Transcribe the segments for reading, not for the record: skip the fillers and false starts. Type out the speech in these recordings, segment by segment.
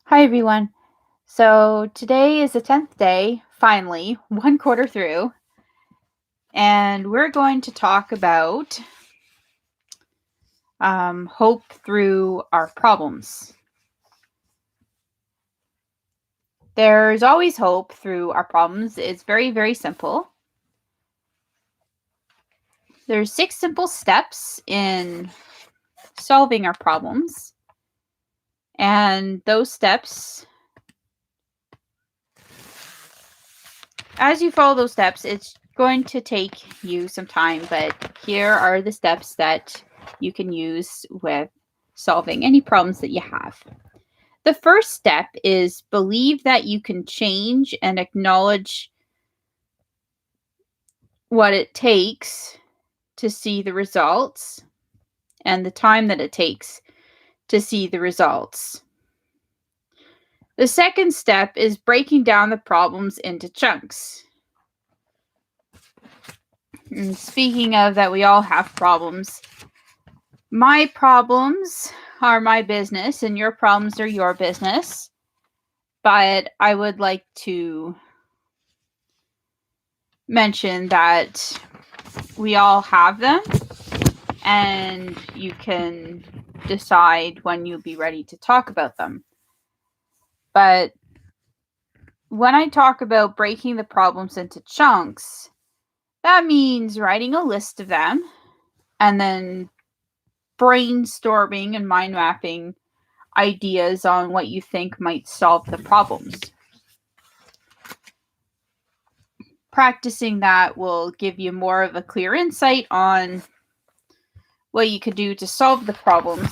Hi, everyone. So today is the 10th day, finally, one quarter through, and we're going to talk about hope through our problems. There's always hope through our problems. It's very, very simple. There's 6 simple steps in solving our problems, and those steps, as you follow those steps, it's going to take you some time, but here are the steps that you can use with solving any problems that you have. The first step is believe that you can change and acknowledge what it takes to see the results and the time that it takes to see the results. The second step is breaking down the problems into chunks. And speaking of that, we all have problems. My problems are my business, and your problems are your business. But I would like to mention that we all have them, and you can decide when you'll be ready to talk about them. But when I talk about breaking the problems into chunks, that means writing a list of them and then brainstorming and mind mapping ideas on what you think might solve the problems. Practicing that will give you more of a clear insight on what you could do to solve the problems.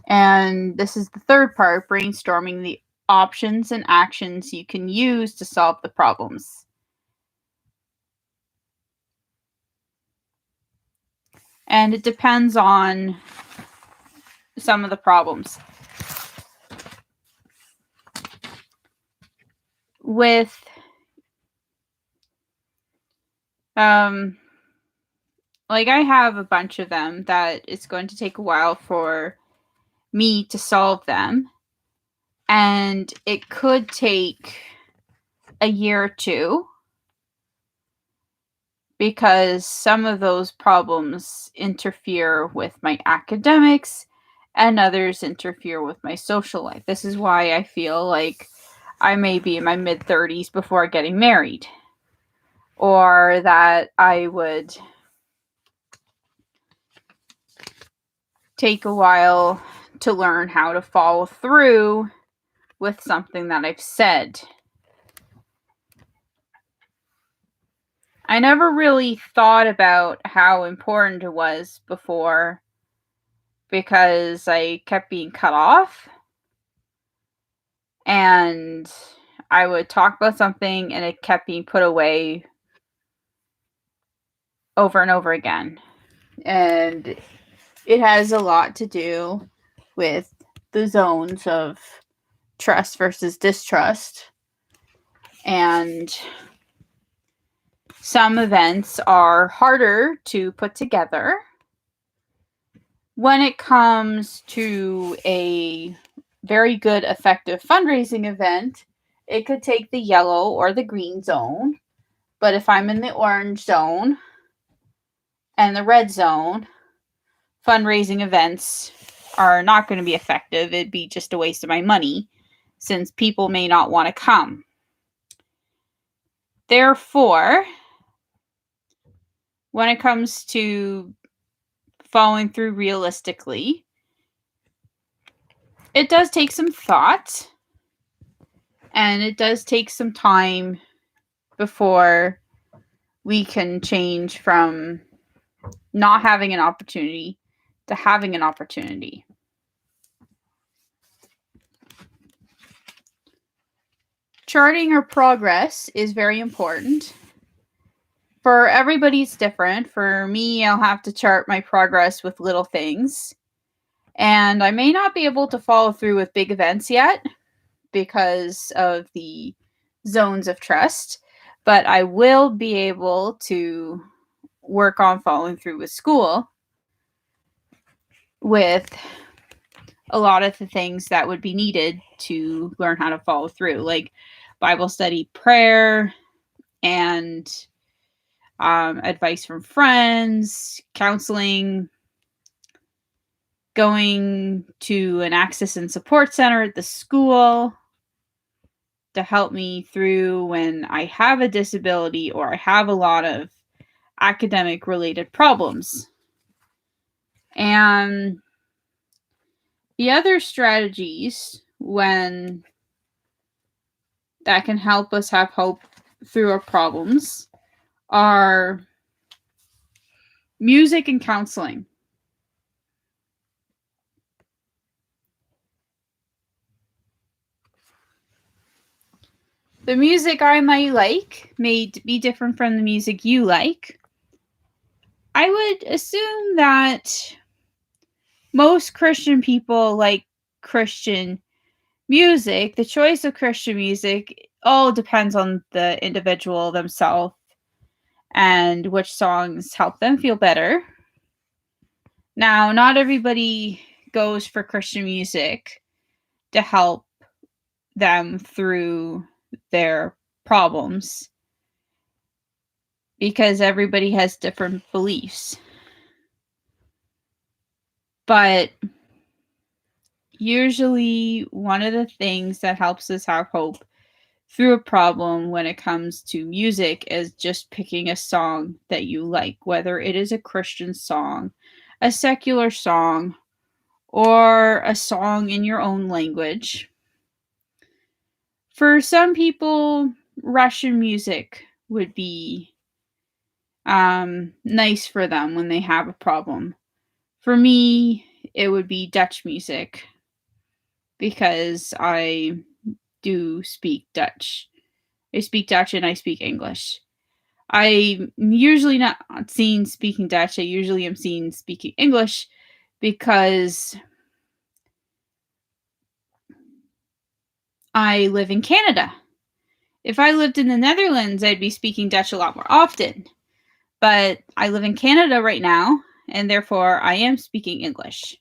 And this is the third part, brainstorming the options and actions you can use to solve the problems. And it depends on some of the problems. With like I have a bunch of them that it's going to take a while for me to solve them. And it could take a year or two because some of those problems interfere with my academics and others interfere with my social life. This is why I feel like I may be in my mid-30s before getting married, or that I would take a while to learn how to follow through with something that I've said. I never really thought about how important it was before because I kept being cut off, and I would talk about something and it kept being put away over and over again. And it has a lot to do with the zones of trust versus distrust. And some events are harder to put together. When it comes to a very good, effective fundraising event, it could take the yellow or the green zone. But if I'm in the orange zone and the red zone, fundraising events are not going to be effective. It'd be just a waste of my money since people may not want to come. Therefore, when it comes to following through realistically, it does take some thought and it does take some time before we can change from not having an opportunity to having an opportunity. Charting our progress is very important. For everybody, it's different. For me, I'll have to chart my progress with little things. And I may not be able to follow through with big events yet because of the zones of trust, but I will be able to work on following through with school. with a lot of the things that would be needed to learn how to follow through, like Bible study, prayer, and advice from friends, counseling, going to an access and support center at the school to help me through when I have a disability or I have a lot of academic related problems. And the other strategies when that can help us have hope through our problems are music and counseling. The music I might like may be different from the music you like. I would assume that most Christian people like Christian music. The choice of Christian music all depends on the individual themselves and which songs help them feel better. Now, not everybody goes for Christian music to help them through their problems because everybody has different beliefs. But usually one of the things that helps us have hope through a problem when it comes to music is just picking a song that you like, whether it is a Christian song, a secular song, or a song in your own language. For some people, Russian music would be nice for them when they have a problem. For me, it would be Dutch music because I do speak Dutch. I speak Dutch and I speak English. I'm usually not seen speaking Dutch. I usually am seen speaking English because I live in Canada. If I lived in the Netherlands, I'd be speaking Dutch a lot more often. But I live in Canada right now, and therefore I am speaking English.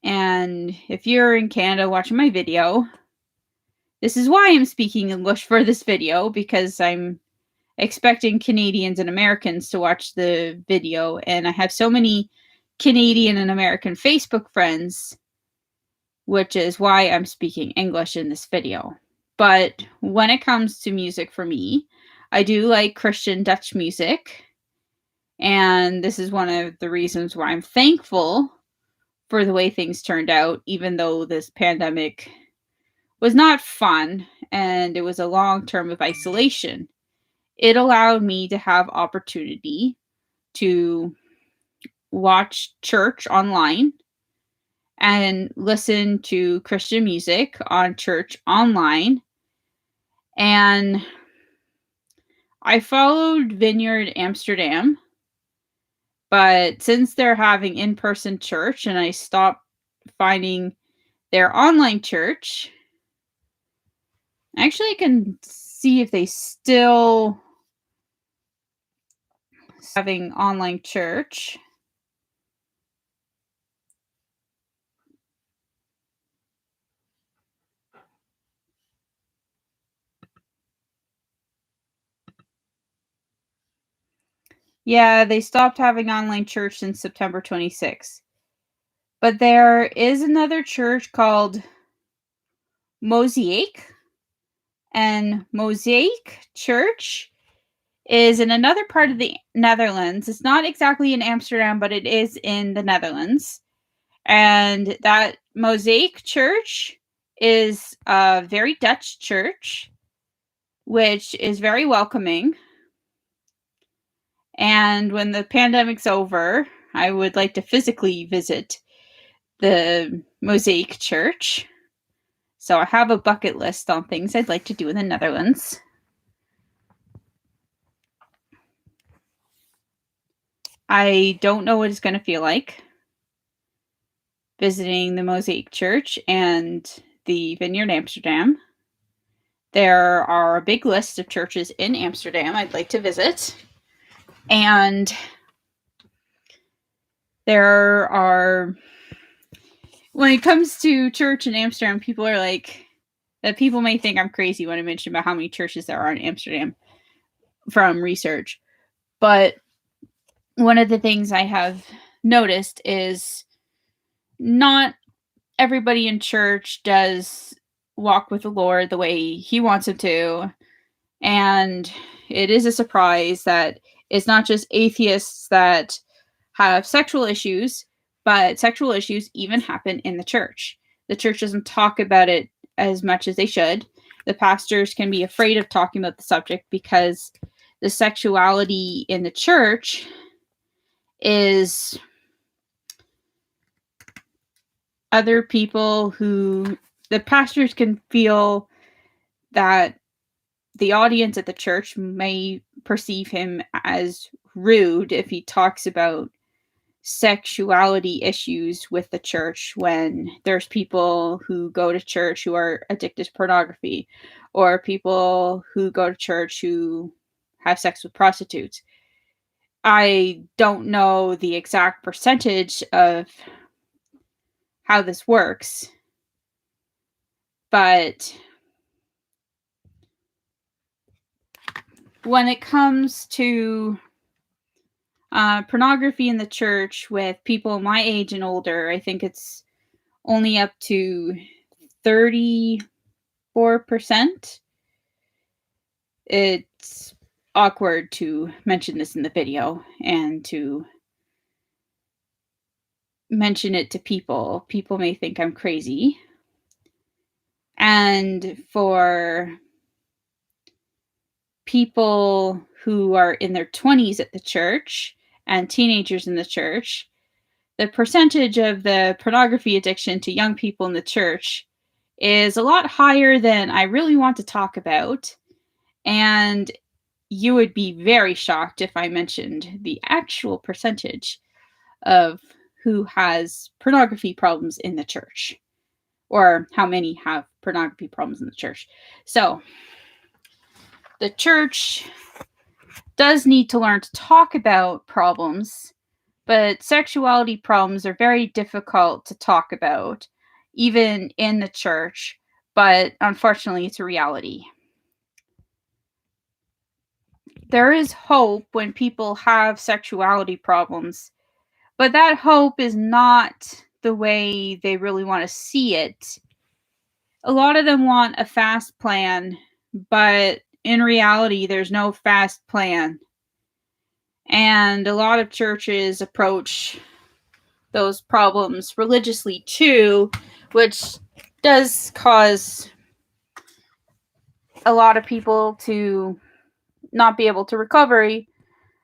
And if you're in Canada watching my video, this is why I'm speaking English for this video, because I'm expecting Canadians and Americans to watch the video, and I have so many Canadian and American Facebook friends, which is why I'm speaking English in this video. But when it comes to music for me, I do like Christian Dutch music, and this is one of the reasons why I'm thankful for the way things turned out, even though this pandemic was not fun and it was a long term of isolation. It allowed me to have opportunity to watch church online and listen to Christian music on church online. And I followed Vineyard Amsterdam, but since they're having in-person church and I stopped finding their online church, actually I can see if they still having online church. Yeah, they stopped having online church since September 26th. But there is another church called Mosaic, and Mosaic Church is in another part of the Netherlands. It's not exactly in Amsterdam, but it is in the Netherlands. And that Mosaic Church is a very Dutch church, which is very welcoming. And when the pandemic's over, I would like to physically visit the Mosaic Church. So I have a bucket list on things I'd like to do in the Netherlands. I don't know what it's going to feel like visiting the Mosaic Church and the Vineyard Amsterdam. There are a big list of churches in Amsterdam I'd like to visit. And There are, when it comes to church in Amsterdam, people are like, that people may think I'm crazy when I mention about how many churches there are in Amsterdam from research. But one of the things I have noticed is not everybody in church does walk with the Lord the way he wants them to. And it is a surprise that it's not just atheists that have sexual issues, but sexual issues even happen in the church. The church doesn't talk about it as much as they should. The pastors can be afraid of talking about the subject because the sexuality in the church is other people who, the pastors can feel that the audience at the church may perceive him as rude if he talks about sexuality issues with the church when there's people who go to church who are addicted to pornography, or people who go to church who have sex with prostitutes. I don't know the exact percentage of how this works, but when it comes to pornography in the church with people my age and older, I think it's only up to 34%. It's awkward to mention this in the video and to mention it to people. People may think I'm crazy. And for people who are in their 20s at the church and teenagers in the church, the percentage of the pornography addiction to young people in the church is a lot higher than I really want to talk about. And you would be very shocked if I mentioned the actual percentage of who has pornography problems in the church, or how many have pornography problems in the church. So the church does need to learn to talk about problems, but sexuality problems are very difficult to talk about, even in the church. But unfortunately, it's a reality. There is hope when people have sexuality problems, but that hope is not the way they really want to see it. A lot of them want a fast plan, but in reality, there's no fast plan. And a lot of churches approach those problems religiously too, which does cause a lot of people to not be able to recover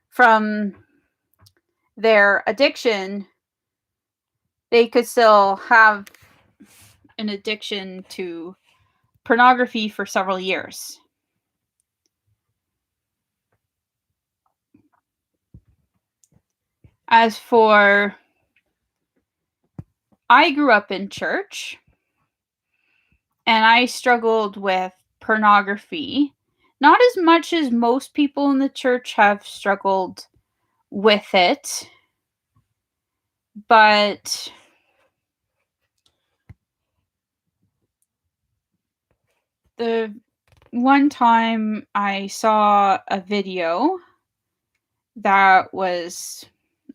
from their addiction. They could still have an addiction to pornography for several years. As for, I grew up in church and I struggled with pornography, not as much as most people in the church have struggled with it, but the one time I saw a video that was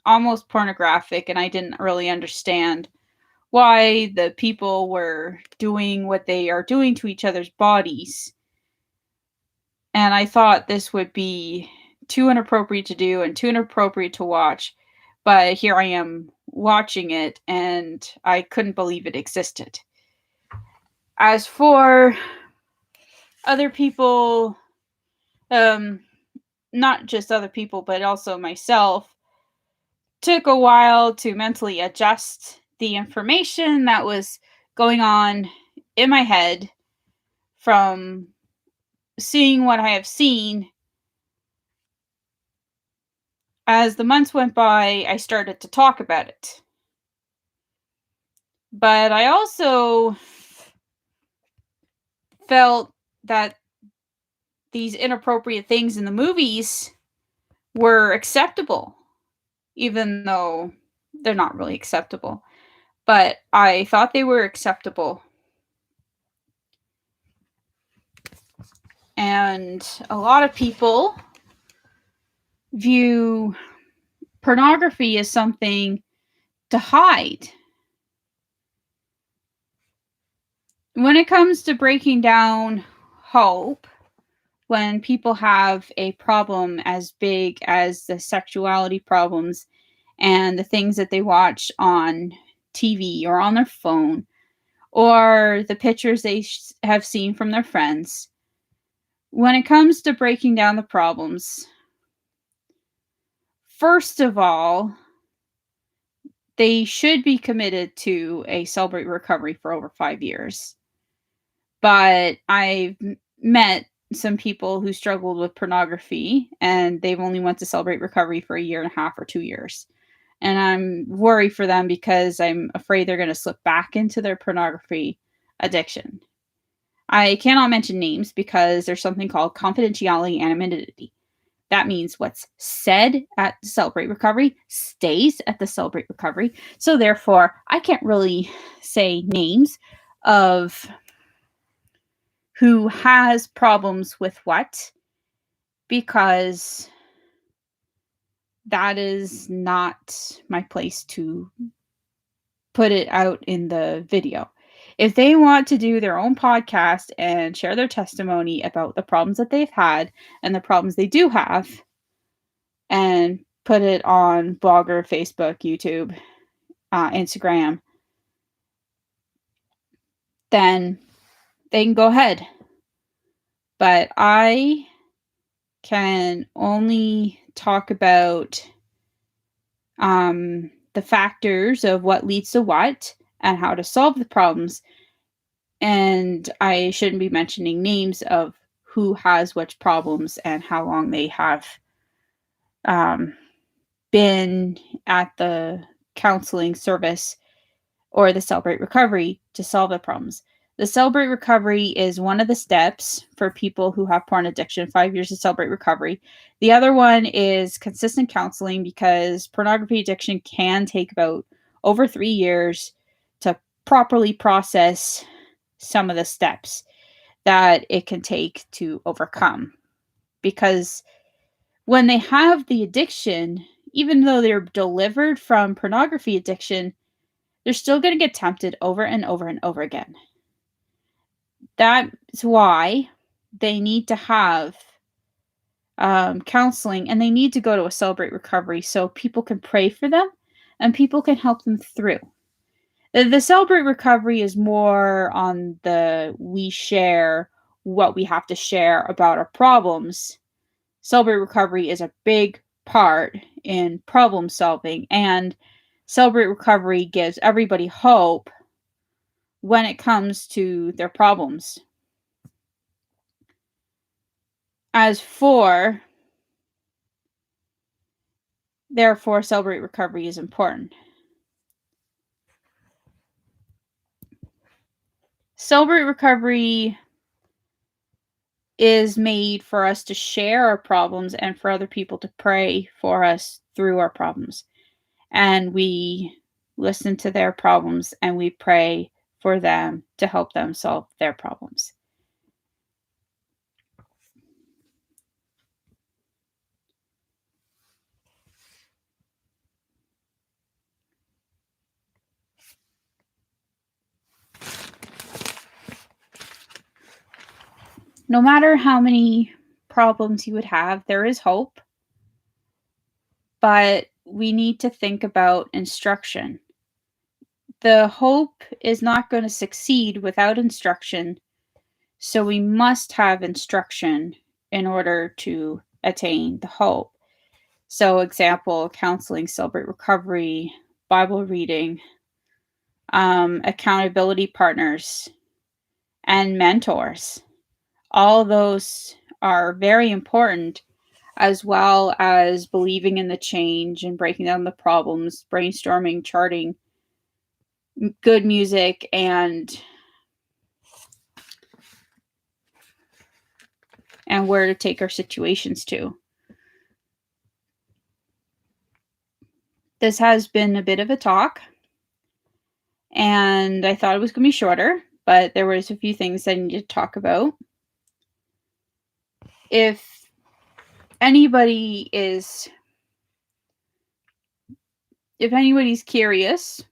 almost pornographic, and I didn't really understand why the people were doing what they are doing to each other's bodies. And I thought this would be too inappropriate to do and too inappropriate to watch. But here I am watching it, and I couldn't believe it existed. As for other people, not just other people, but also myself, took a while to mentally adjust the information that was going on in my head from seeing what I have seen. As the months went by, I started to talk about it. But I also felt that these inappropriate things in the movies were acceptable, even though they're not really acceptable. But I thought they were acceptable. And a lot of people view pornography as something to hide. When it comes to breaking down hope, when people have a problem as big as the sexuality problems and the things that they watch on TV or on their phone, or the pictures they have seen from their friends, when it comes to breaking down the problems, first of all, they should be committed to a Celebrate Recovery for over 5 years. But I've met some people who struggled with pornography and they've only went to Celebrate Recovery for 1.5 years or 2 years. And I'm worried for them because I'm afraid they're going to slip back into their pornography addiction. I cannot mention names because there's something called confidentiality and anonymity. That means what's said at the Celebrate Recovery stays at the Celebrate Recovery. So therefore, I can't really say names of who has problems with what, because that is not my place to put it out in the video. If they want to do their own podcast and share their testimony about the problems that they've had and the problems they do have, and put it on Blogger, Facebook, YouTube, Instagram, then they can go ahead. But I can only talk about the factors of what leads to what and how to solve the problems. And I shouldn't be mentioning names of who has which problems and how long they have been at the counseling service or the Celebrate Recovery to solve the problems. The Celebrate Recovery is one of the steps for people who have porn addiction, 5 years of Celebrate Recovery. The other one is consistent counseling, because pornography addiction can take about over 3 years to properly process some of the steps that it can take to overcome. Because when they have the addiction, even though they're delivered from pornography addiction, they're still going to get tempted over and over and over again. That's why they need to have counseling, and they need to go to a Celebrate Recovery so people can pray for them and people can help them through. The Celebrate Recovery is more on the we share what we have to share about our problems. Celebrate Recovery is a big part in problem solving, and Celebrate Recovery gives everybody hope when it comes to their problems. As for, therefore, Celebrate Recovery is important. Celebrate Recovery is made for us to share our problems and for other people to pray for us through our problems. And we listen to their problems and we pray for them to help them solve their problems. No matter how many problems you would have, there is hope. But we need to think about instruction. The hope is not going to succeed without instruction. So we must have instruction in order to attain the hope. So, example, counseling, Celebrate Recovery, Bible reading, accountability partners, and mentors. All those are very important, as well as believing in the change and breaking down the problems, brainstorming, charting, good music, and where to take our situations to. This has been a bit of a talk, and I thought it was going to be shorter, but there was a few things I needed to talk about. If anybody's curious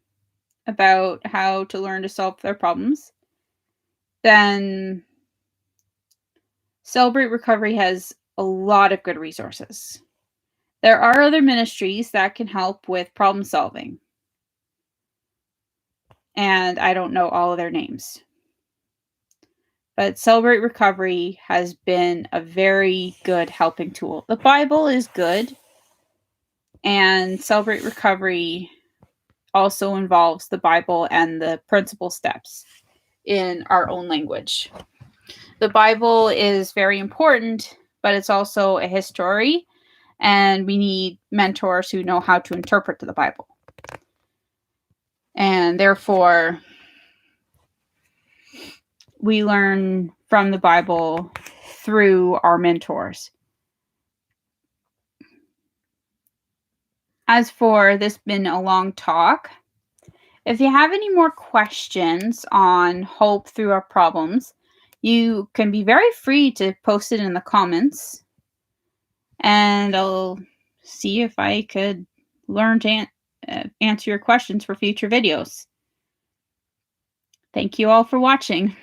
about how to learn to solve their problems, then Celebrate Recovery has a lot of good resources. There are other ministries that can help with problem solving, and I don't know all of their names. But Celebrate Recovery has been a very good helping tool. The Bible is good, and Celebrate Recovery also involves the Bible and the principal steps in our own language. The Bible is very important, but it's also a history, and we need mentors who know how to interpret the Bible. And therefore, we learn from the Bible through our mentors. As for this been a long talk, if you have any more questions on hope through our problems, you can be very free to post it in the comments, and I'll see if I could learn to answer your questions for future videos. Thank you all for watching.